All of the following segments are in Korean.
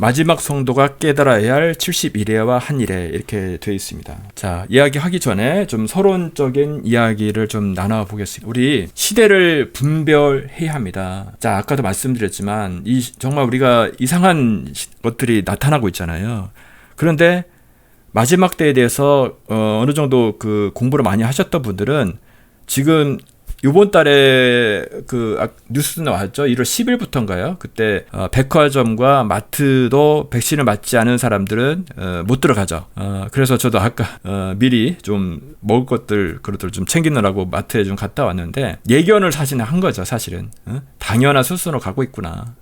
마지막 성도가 깨달아야 할 71회와 한 일회 이렇게 되어 있습니다. 자, 이야기하기 전에 좀 서론적인 이야기를 좀 나눠보겠습니다. 우리 시대를 분별해야 합니다. 자, 아까도 말씀드렸지만 정말 우리가 이상한 것들이 나타나고 있잖아요. 그런데 마지막 때에 대해서 어느 정도 그 공부를 많이 하셨던 분들은 지금 이번 달에 뉴스 나왔죠. 1월 10일부터인가요? 그때 백화점과 마트도 백신을 맞지 않은 사람들은 못 들어가죠. 그래서 저도 아까 미리 좀 먹을 그것들 좀 챙기느라고 마트에 좀 갔다 왔는데 예견을 사실은 한 거죠. 사실은 당연한 수순으로 가고 있구나.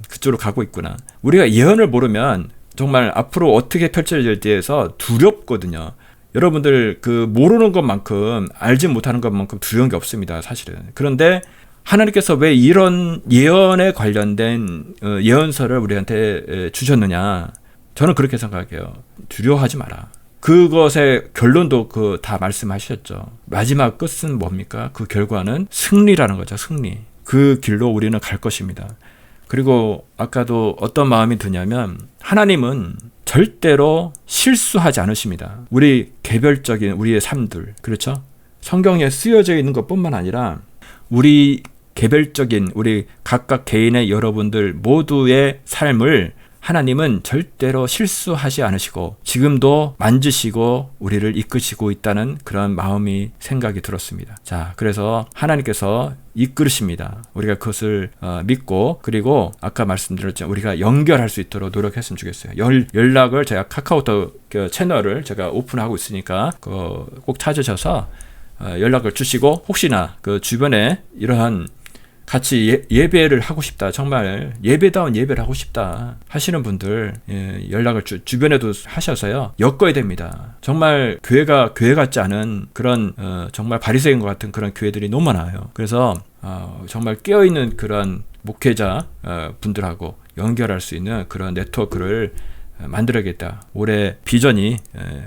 그쪽으로 가고 있구나. 우리가 예언을 모르면 정말 앞으로 어떻게 펼쳐질지에 대해서 두렵거든요. 여러분들 모르는 것만큼 알지 못하는 것만큼 두려운 게 없습니다. 사실은. 그런데 하나님께서 왜 이런 예언에 관련된 예언서를 우리한테 주셨느냐? 저는 그렇게 생각해요. 두려워하지 마라. 그것의 결론도 다 말씀하셨죠. 마지막 끝은 뭡니까? 그 결과는 승리라는 거죠. 승리. 그 길로 우리는 갈 것입니다. 그리고 아까도 어떤 마음이 드냐면 하나님은 절대로 실수하지 않으십니다. 우리 개별적인 우리의 삶들, 그렇죠? 성경에 쓰여져 있는 것뿐만 아니라 우리 개별적인 우리 각각 개인의 여러분들 모두의 삶을 하나님은 절대로 실수하지 않으시고 지금도 만지시고 우리를 이끄시고 있다는 그런 마음이 생각이 들었습니다. 자, 그래서 하나님께서 이끌으십니다. 우리가 그것을 믿고 그리고 아까 말씀드렸지만 우리가 연결할 수 있도록 노력했으면 좋겠어요. 연락을 제가 카카오톡 채널을 제가 오픈하고 있으니까 꼭 찾으셔서 연락을 주시고 혹시나 주변에 이러한 같이 예배를 하고 싶다. 정말 예배다운 예배를 하고 싶다 하시는 분들 연락을 주변에도 하셔서요. 엮어야 됩니다. 정말 교회가 교회 같지 않은 그런 정말 바리새인 것 같은 그런 교회들이 너무 많아요. 그래서 정말 깨어있는 그런 목회자 분들하고 연결할 수 있는 그런 네트워크를 만들어야겠다. 올해 비전이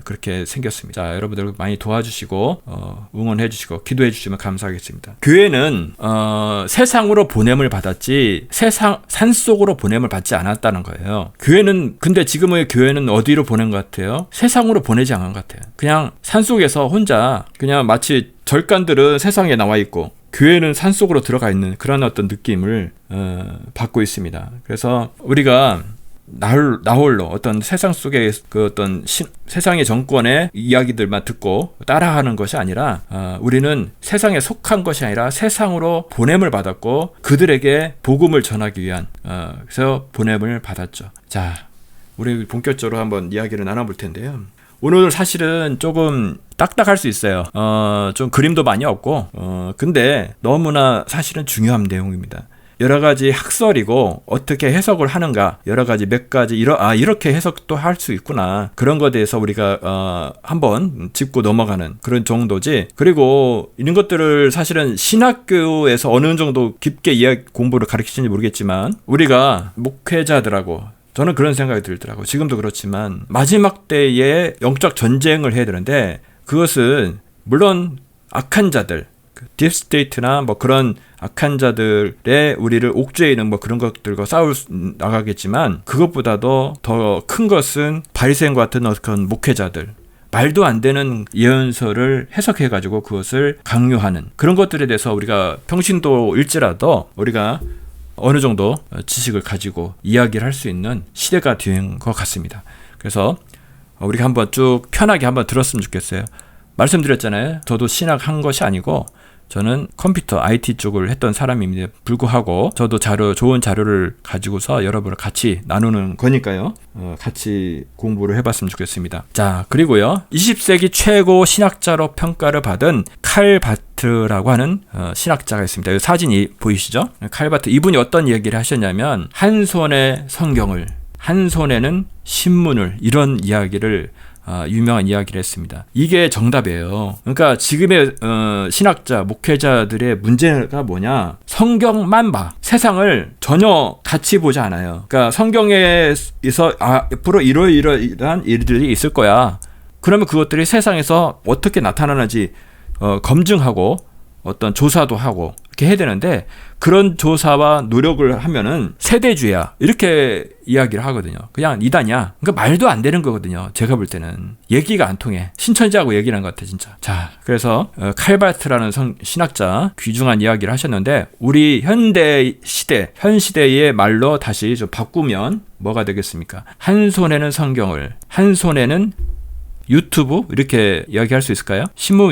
그렇게 생겼습니다. 자, 여러분들 많이 도와주시고 응원해 주시고 기도해 주시면 감사하겠습니다. 교회는 세상으로 보냄을 받았지 산속으로 보냄을 받지 않았다는 거예요. 교회는 근데 지금의 교회는 어디로 보낸 것 같아요? 세상으로 보내지 않은 것 같아요. 그냥 산속에서 혼자 그냥 마치 절간들은 세상에 나와 있고 교회는 산속으로 들어가 있는 그런 어떤 느낌을 받고 있습니다. 그래서 우리가 나홀로 어떤 세상 속의 어떤 세상의 정권의 이야기들만 듣고 따라하는 것이 아니라 우리는 세상에 속한 것이 아니라 세상으로 보냄을 받았고 그들에게 복음을 전하기 위한 그래서 보냄을 받았죠. 자, 우리 본격적으로 한번 이야기를 나눠볼 텐데요. 오늘 사실은 조금 딱딱할 수 있어요. 좀 그림도 많이 없고 근데 너무나 사실은 중요한 내용입니다. 여러 가지 학설이고 어떻게 해석을 하는가 여러 가지 몇 가지 이렇게 해석도 할 수 있구나 그런 것에 대해서 우리가 한번 짚고 넘어가는 그런 정도지. 그리고 이런 것들을 사실은 신학교에서 어느 정도 깊게 공부를 가르치는지 모르겠지만 우리가 목회자들하고 저는 그런 생각이 들더라고요. 지금도 그렇지만 마지막 때에 영적 전쟁을 해야 되는데 그것은 물론 악한 자들 딥스테이트나 그런 악한 자들의 우리를 옥죄에 있는 그런 것들과 나가겠지만 그것보다도 더 큰 것은 바리새인과 같은 그런 목회자들 말도 안 되는 예언서를 해석해가지고 그것을 강요하는 그런 것들에 대해서 우리가 평신도일지라도 우리가 어느 정도 지식을 가지고 이야기를 할 수 있는 시대가 된 것 같습니다. 그래서 우리가 한번 쭉 편하게 한번 들었으면 좋겠어요. 말씀드렸잖아요. 저도 신학한 것이 아니고 저는 컴퓨터 IT 쪽을 했던 사람임에도 불구하고 저도 좋은 자료를 가지고서 여러분을 같이 나누는 거니까요. 같이 공부를 해봤으면 좋겠습니다. 자, 그리고요. 20세기 최고 신학자로 평가를 받은 칼 바트라고 하는 신학자가 있습니다. 이 사진이 보이시죠? 칼 바트 이분이 어떤 얘기를 하셨냐면 한 손에 성경을 한 손에는 신문을 이런 이야기를 유명한 이야기를 했습니다. 이게 정답이에요. 그러니까 지금의 신학자, 목회자들의 문제가 뭐냐? 성경만 봐. 세상을 전혀 같이 보지 않아요. 그러니까 성경에서 앞으로 이러이러한 일들이 있을 거야. 그러면 그것들이 세상에서 어떻게 나타나는지 검증하고 어떤 조사도 하고 이렇게 해야 되는데 그런 조사와 노력을 하면은 세대주의야 이렇게 이야기를 하거든요. 그냥 이단이야. 그러니까 말도 안 되는 거거든요. 제가 볼 때는 얘기가 안 통해. 신천지하고 얘기를 한 것 같아 진짜. 자, 그래서 칼바르트라는 신학자 귀중한 이야기를 하셨는데 우리 현 시대의 말로 다시 좀 바꾸면 뭐가 되겠습니까? 한 손에는 성경을, 한 손에는 유튜브 이렇게 이야기할 수 있을까요?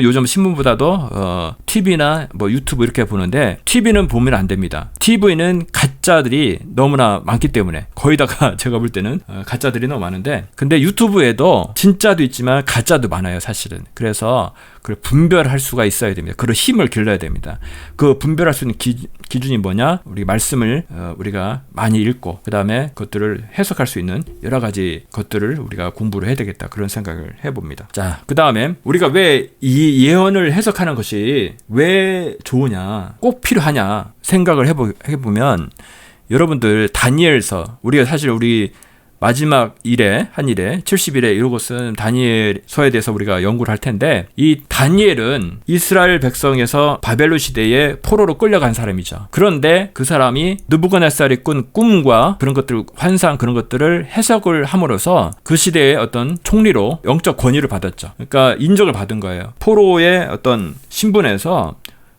요즘 신문보다도 TV나 뭐 유튜브 이렇게 보는데 TV는 보면 안 됩니다. TV는 가짜들이 너무나 많기 때문에 거의 다가 제가 볼 때는 가짜들이 너무 많은데 근데 유튜브에도 진짜도 있지만 가짜도 많아요 사실은. 그래서 그걸 분별할 수가 있어야 됩니다. 그런 힘을 길러야 됩니다. 그 분별할 수 있는 기준이 뭐냐? 우리 말씀을 우리가 많이 읽고 그 다음에 그것들을 해석할 수 있는 여러 가지 것들을 우리가 공부를 해야 되겠다 그런 생각을 해봅니다. 자, 그 다음에 우리가 왜 이 예언을 해석하는 것이 왜 좋으냐 꼭 필요하냐 생각을 해보면 여러분들 다니엘서 우리가 사실 우리 마지막 한 일에 70일에 이것은 다니엘서에 대해서 우리가 연구를 할 텐데 이 다니엘은 이스라엘 백성에서 바벨론 시대에 포로로 끌려간 사람이죠. 그런데 그 사람이 느부갓네살이 꾼 꿈과 그런 것들 환상 그런 것들을 해석을 함으로써 그 시대의 어떤 총리로 영적 권위를 받았죠. 그러니까 인정을 받은 거예요. 포로의 어떤 신분에서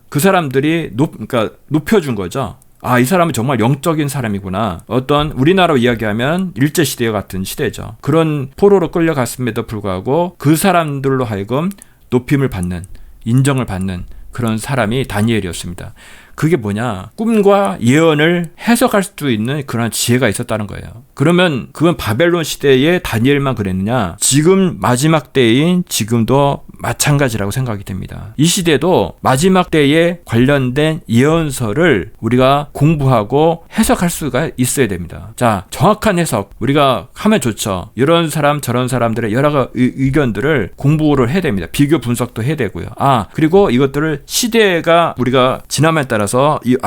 그 사람들이 그러니까 높여준 거죠. 아, 이 사람은 정말 영적인 사람이구나. 어떤 우리나라로 이야기하면 일제시대 같은 시대죠. 그런 포로로 끌려갔음에도 불구하고 그 사람들로 하여금 높임을 받는, 인정을 받는 그런 사람이 다니엘이었습니다. 그게 뭐냐? 꿈과 예언을 해석할 수 있는 그런 지혜가 있었다는 거예요. 그러면 그건 바벨론 시대의 다니엘만 그랬느냐? 지금 마지막 때인 지금도 마찬가지라고 생각이 됩니다. 이 시대도 마지막 때에 관련된 예언서를 우리가 공부하고 해석할 수가 있어야 됩니다. 자, 정확한 해석 우리가 하면 좋죠. 이런 사람 저런 사람들의 여러 가지 의견들을 공부를 해야 됩니다. 비교 분석도 해야 되고요. 그리고 이것들을 시대가 우리가 지남에 따라서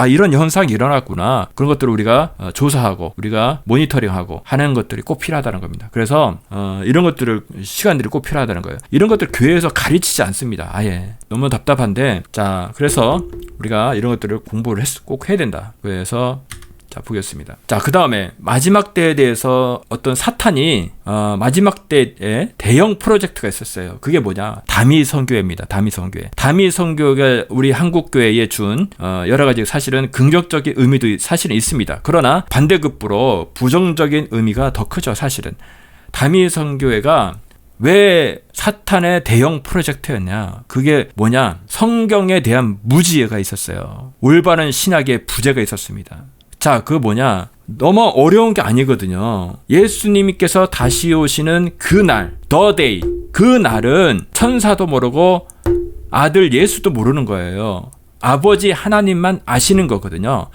이런 현상이 일어났구나. 그런 것들을 우리가 조사하고 우리가 모니터링하고 하는 것들이 꼭 필요하다는 겁니다. 그래서 이런 것들을 시간들이 꼭 필요하다는 거예요. 이런 것들 교회에서 가르치지 않습니다. 아예 너무 답답한데 자 그래서 우리가 이런 것들을 공부를 꼭 해야 된다. 그래서 자 보겠습니다. 자 그 다음에 마지막 때에 대해서 어떤 사탄이 마지막 때에 대형 프로젝트가 있었어요. 그게 뭐냐? 다미 선교회입니다. 다미 선교회. 다미 선교회가 우리 한국 교회에 준 여러 가지 사실은 긍정적인 의미도 사실은 있습니다. 그러나 반대급부로 부정적인 의미가 더 크죠. 사실은 다미 선교회가 왜 사탄의 대형 프로젝트였냐? 그게 뭐냐? 성경에 대한 무지혜가 있었어요. 올바른 신학의 부재가 있었습니다. 자, 그거 뭐냐? 너무 어려운 게 아니거든요. 예수님께서 다시 오시는 그 날, the day, 그 날은 천사도 모르고 아들 예수도 모르는 거예요. 아버지 하나님만 아시는 거거든요.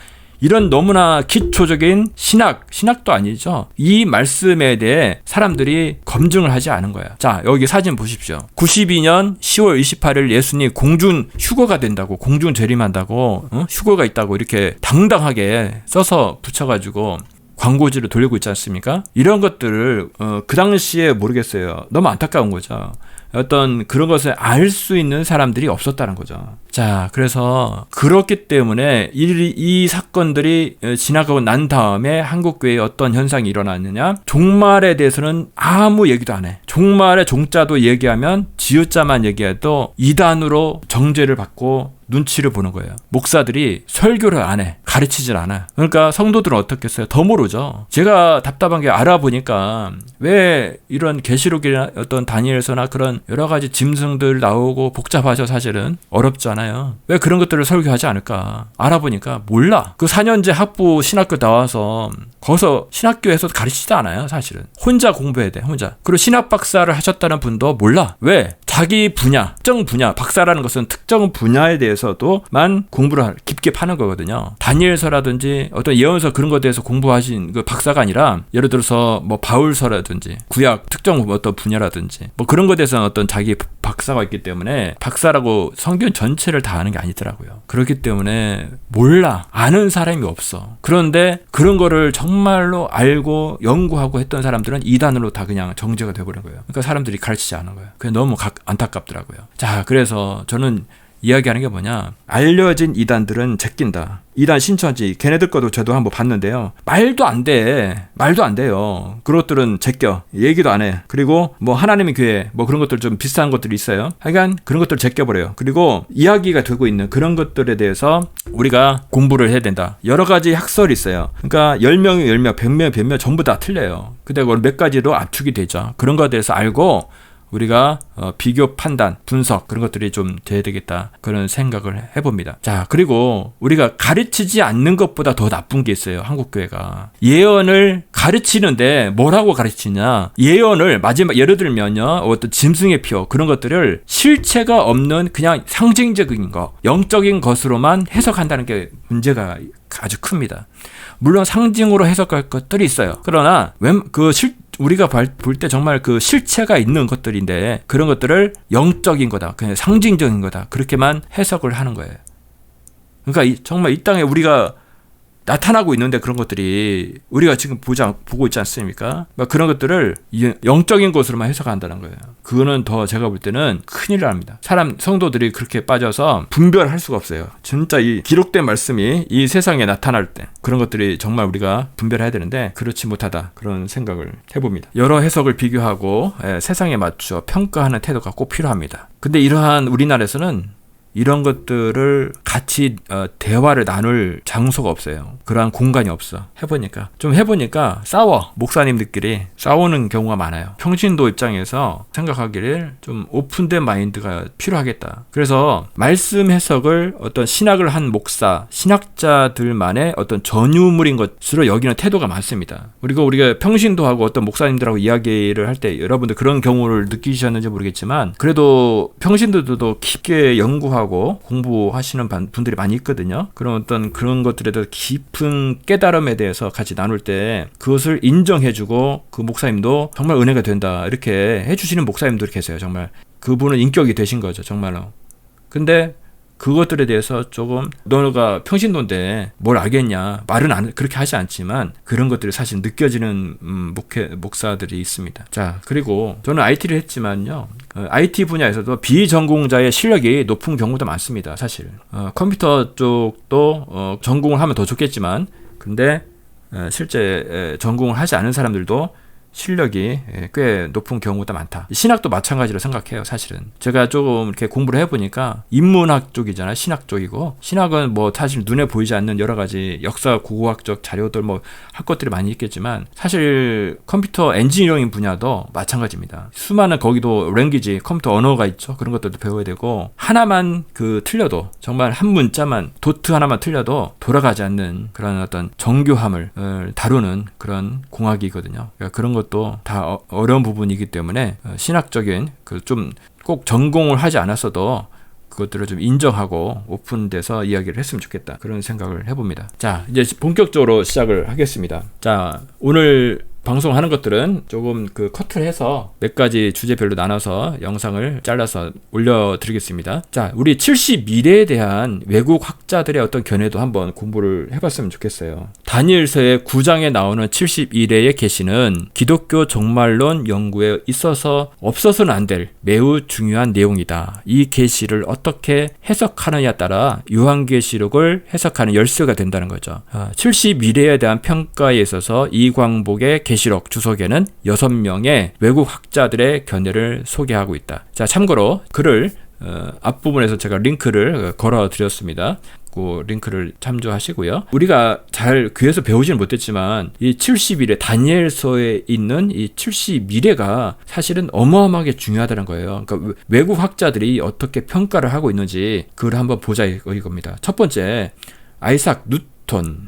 이런 너무나 기초적인 신학도 아니죠. 이 말씀에 대해 사람들이 검증을 하지 않은 거야. 자, 여기 사진 보십시오. 92년 10월 28일 예수님 공중 휴거가 된다고, 공중 재림한다고, 휴거가 있다고 이렇게 당당하게 써서 붙여가지고 광고지를 돌리고 있지 않습니까? 이런 것들을 그 당시에 모르겠어요. 너무 안타까운 거죠. 어떤 그런 것을 알 수 있는 사람들이 없었다는 거죠. 자, 그래서 그렇기 때문에 이 사건들이 지나가고 난 다음에 한국교회에 어떤 현상이 일어났느냐? 종말에 대해서는 아무 얘기도 안 해. 종말의 종자도 얘기하면 지읒자만 얘기해도 이단으로 정죄를 받고 눈치를 보는 거예요. 목사들이 설교를 안 해. 가르치질 않아. 그러니까 성도들은 어떻겠어요? 더 모르죠. 제가 답답한 게 알아보니까 왜 이런 계시록이나 어떤 다니엘서나 그런 여러 가지 짐승들 나오고 복잡하죠. 사실은 어렵잖아요. 왜 그런 것들을 설교하지 않을까? 알아보니까 몰라. 그 4년제 학부 신학교 나와서 거기서 신학교에서도 가르치지도 않아요. 사실은 혼자 공부해야 돼. 혼자. 그리고 신학 박사를 하셨다는 분도 몰라. 왜? 자기 분야, 특정 분야, 박사라는 것은 특정 분야에 대해서도만 공부를 깊게 파는 거거든요. 다니엘서라든지 어떤 예언서 그런 것에 대해서 공부하신 그 박사가 아니라 예를 들어서 뭐 바울서라든지 구약 특정 어떤 분야라든지 뭐 그런 것에 대해서는 어떤 자기 박사가 있기 때문에 박사라고 성경 전체를 다 아는 게 아니더라고요. 그렇기 때문에 몰라. 아는 사람이 없어. 그런데 그런 거를 정말로 알고 연구하고 했던 사람들은 이단으로 다 그냥 정죄가 돼버린 거예요. 그러니까 사람들이 가르치지 않은 거예요. 그게 너무 안타깝더라고요. 자, 그래서 저는 이야기하는 게 뭐냐? 알려진 이단들은 제낀다. 이단 신천지 걔네들 것도 저도 한번 봤는데요. 말도 안 돼요. 그런 것들은 제껴. 얘기도 안 해. 그리고 뭐 하나님의 교회 뭐 그런 것들 좀 비슷한 것들이 있어요. 하여간 그런 것들을 제껴버려요. 그리고 이야기가 되고 있는 그런 것들에 대해서 우리가 공부를 해야 된다. 여러 가지 학설이 있어요. 그러니까 10명이 10명, 100명, 100명 전부 다 틀려요. 근데 몇 가지로 압축이 되죠. 그런 것에 대해서 알고 우리가 비교 판단, 분석 그런 것들이 좀 돼야 되겠다. 그런 생각을 해봅니다. 자, 그리고 우리가 가르치지 않는 것보다 더 나쁜 게 있어요. 한국교회가. 예언을 가르치는데 뭐라고 가르치냐. 예언을 마지막 예를 들면요. 어떤 짐승의 표 그런 것들을 실체가 없는 그냥 상징적인 거, 영적인 것으로만 해석한다는 게 문제가 아주 큽니다. 물론 상징으로 해석할 것들이 있어요. 그러나 우리가 볼 때 정말 그 실체가 있는 것들인데 그런 것들을 영적인 거다. 그냥 상징적인 거다. 그렇게만 해석을 하는 거예요. 그러니까 정말 이 땅에 우리가 나타나고 있는데 그런 것들이 우리가 지금 보고 있지 않습니까? 그런 것들을 영적인 것으로만 해석한다는 거예요. 그거는 더 제가 볼 때는 큰일 납니다. 성도들이 그렇게 빠져서 분별할 수가 없어요. 진짜 이 기록된 말씀이 이 세상에 나타날 때 그런 것들이 정말 우리가 분별해야 되는데 그렇지 못하다. 그런 생각을 해봅니다. 여러 해석을 비교하고 세상에 맞춰 평가하는 태도가 꼭 필요합니다. 근데 이러한 우리나라에서는 이런 것들을 같이 대화를 나눌 장소가 없어요. 그러한 공간이 없어. 해보니까 싸워. 목사님들끼리 싸우는 경우가 많아요. 평신도 입장에서 생각하기를 좀 오픈된 마인드가 필요하겠다. 그래서 말씀 해석을 어떤 신학을 한 목사, 신학자들만의 어떤 전유물인 것으로 여기는 태도가 많습니다. 그리고 우리가 평신도하고 어떤 목사님들하고 이야기를 할 때 여러분들 그런 경우를 느끼셨는지 모르겠지만 그래도 평신도들도 깊게 연구하고 공부하시는 분들이 많이 있거든요. 그런 어떤 그런 것들에 대해서 깊은 깨달음에 대해서 같이 나눌 때 그것을 인정해주고 그 목사님도 정말 은혜가 된다 이렇게 해주시는 목사님들이 계세요. 정말 그분은 인격이 되신 거죠. 정말로. 근데 그것들에 대해서 조금 너가 평신도인데 뭘 알겠냐 말은 그렇게 하지 않지만 그런 것들이 사실 느껴지는 목사들이 있습니다. 자, 그리고 저는 IT를 했지만요. IT 분야에서도 비전공자의 실력이 높은 경우도 많습니다. 사실 컴퓨터 쪽도 전공을 하면 더 좋겠지만 근데 실제 전공을 하지 않은 사람들도 실력이 꽤 높은 경우가 많다. 신학도 마찬가지로 생각해요. 사실은 제가 조금 이렇게 공부를 해보니까 인문학 쪽이잖아요. 신학 쪽이고 신학은 뭐 사실 눈에 보이지 않는 여러 가지 역사 고고학적 자료들 뭐 할 것들이 많이 있겠지만 사실 컴퓨터 엔지니어링 분야도 마찬가지입니다. 수많은 거기도 랭귀지 컴퓨터 언어가 있죠. 그런 것들도 배워야 되고 하나만 틀려도 정말 한 문자만 도트 하나만 틀려도 돌아가지 않는 그런 어떤 정교함을 다루는 그런 공학이거든요. 그러니까 그런 것도 다 어려운 부분이기 때문에 신학적인 좀 꼭 전공을 하지 않았어도 그것들을 좀 인정하고 오픈돼서 이야기를 했으면 좋겠다. 그런 생각을 해봅니다. 자, 이제 본격적으로 시작을 하겠습니다. 자, 오늘 방송하는 것들은 조금 커트를 해서 몇 가지 주제별로 나눠서 영상을 잘라서 올려드리겠습니다. 자, 우리 70미래에 대한 외국 학자들의 어떤 견해도 한번 공부를 해봤으면 좋겠어요. 다니엘서의 9장에 나오는 71회의 계시는 기독교 종말론 연구에 있어서 없어서는 안 될 매우 중요한 내용이다. 이 계시를 어떻게 해석하느냐에 따라 요한계시록을 해석하는 열쇠가 된다는 거죠. 70미래에 대한 평가에 있어서 이광복의 계시록 주석에는 6명의 외국 학자들의 견해를 소개하고 있다. 자, 참고로 글을 앞부분에서 제가 링크를 걸어 드렸습니다. 그 링크를 참조하시고요. 우리가 잘 귀에서 배우지는 못했지만 이 70일에 다니엘서에 있는 이 70미래가 사실은 어마어마하게 중요하다는 거예요. 그러니까 외국 학자들이 어떻게 평가를 하고 있는지 그걸 한번 보자 이겁니다. 첫 번째, 아이삭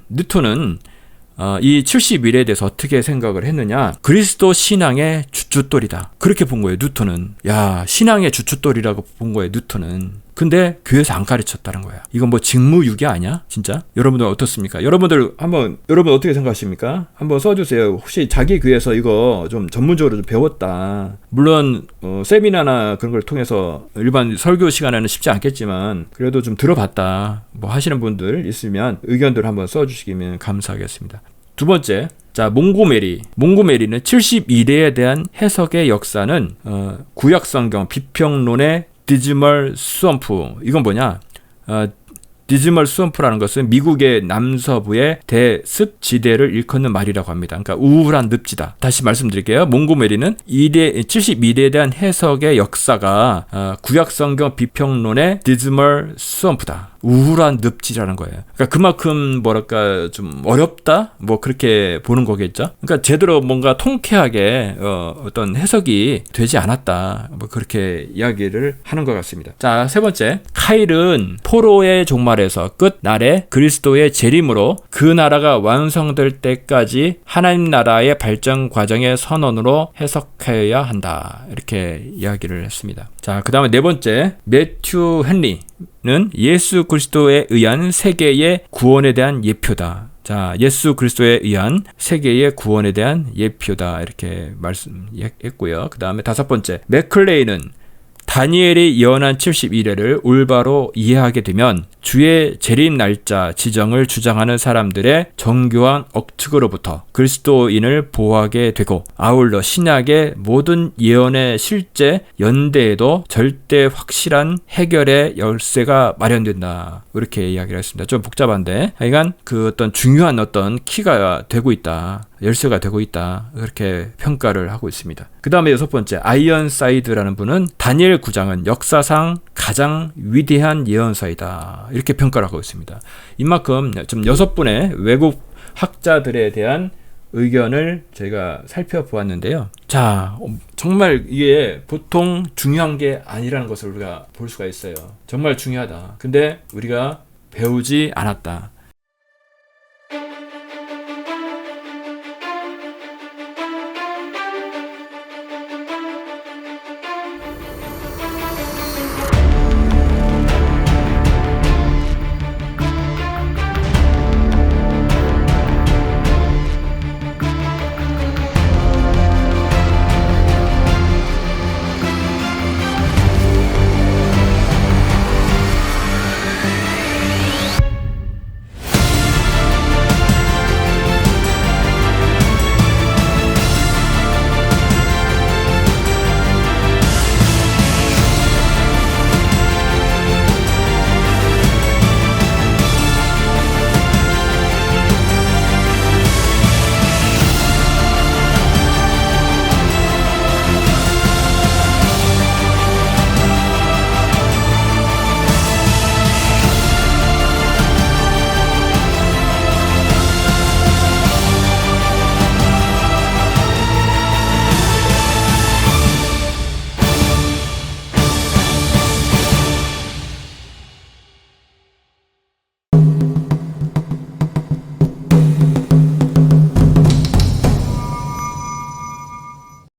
뉴턴은 이 70일에 대해서 어떻게 생각을 했느냐. 그리스도 신앙의 주춧돌이다. 그렇게 본 거예요. 뉴턴은. 야, 신앙의 주춧돌이라고 본 거예요. 뉴턴은. 근데 교회에서 안 가르쳤다는 거야. 이건 뭐 직무유기 아니야? 진짜? 여러분들 어떻습니까? 여러분 어떻게 생각하십니까? 한번 써주세요. 혹시 자기 교회에서 이거 좀 전문적으로 좀 배웠다. 물론 세미나나 그런 걸 통해서 일반 설교 시간에는 쉽지 않겠지만 그래도 좀 들어봤다. 뭐 하시는 분들 있으면 의견들 한번 써주시면 감사하겠습니다. 두 번째, 자, 몽고메리는 71회에 대한 해석의 역사는 구약성경 비평론의 디즈멀 스왑프. 이건 뭐냐? 디즈멀 스왑프라는 것은 미국의 남서부의 대습지대를 일컫는 말이라고 합니다. 그러니까 우울한 늪지다. 다시 말씀드릴게요. 몽고메리는 72대에 대한 해석의 역사가 구약성경 비평론의 디즈멀 스왑프다. 우울한 늪지라는 거예요. 그러니까 그만큼 뭐랄까 좀 어렵다? 뭐 그렇게 보는 거겠죠. 그러니까 제대로 뭔가 통쾌하게 어떤 해석이 되지 않았다. 뭐 그렇게 이야기를 하는 것 같습니다. 자, 세 번째. 카일은 포로의 종말에서 끝날에 그리스도의 재림으로 그 나라가 완성될 때까지 하나님 나라의 발전 과정의 선언으로 해석해야 한다. 이렇게 이야기를 했습니다. 자, 그 다음에 네 번째. 매튜 헨리는 예수 그리스도에 의한 세계의 구원에 대한 예표다. 자, 예수 그리스도에 의한 세계의 구원에 대한 예표다. 이렇게 말씀했고요. 그 다음에 다섯 번째. 맥클레이는 다니엘이 예언한 71회를 올바로 이해하게 되면 주의 재림 날짜 지정을 주장하는 사람들의 정교한 억측으로부터 그리스도인을 보호하게 되고, 아울러 신약의 모든 예언의 실제 연대에도 절대 확실한 해결의 열쇠가 마련된다. 이렇게 이야기를 했습니다. 좀 복잡한데 하여간 그 어떤 중요한 어떤 키가 되고 있다. 열쇠가 되고 있다. 그렇게 평가를 하고 있습니다. 그 다음에 여섯 번째. 아이언사이드라는 분은 다니엘 9장은 역사상 가장 위대한 예언서이다. 이렇게 평가를 하고 있습니다. 이만큼 좀 6분의 외국 학자들에 대한 의견을 저희가 살펴보았는데요. 자, 정말 이게 보통 중요한 게 아니라는 것을 우리가 볼 수가 있어요. 정말 중요하다. 근데 우리가 배우지 않았다.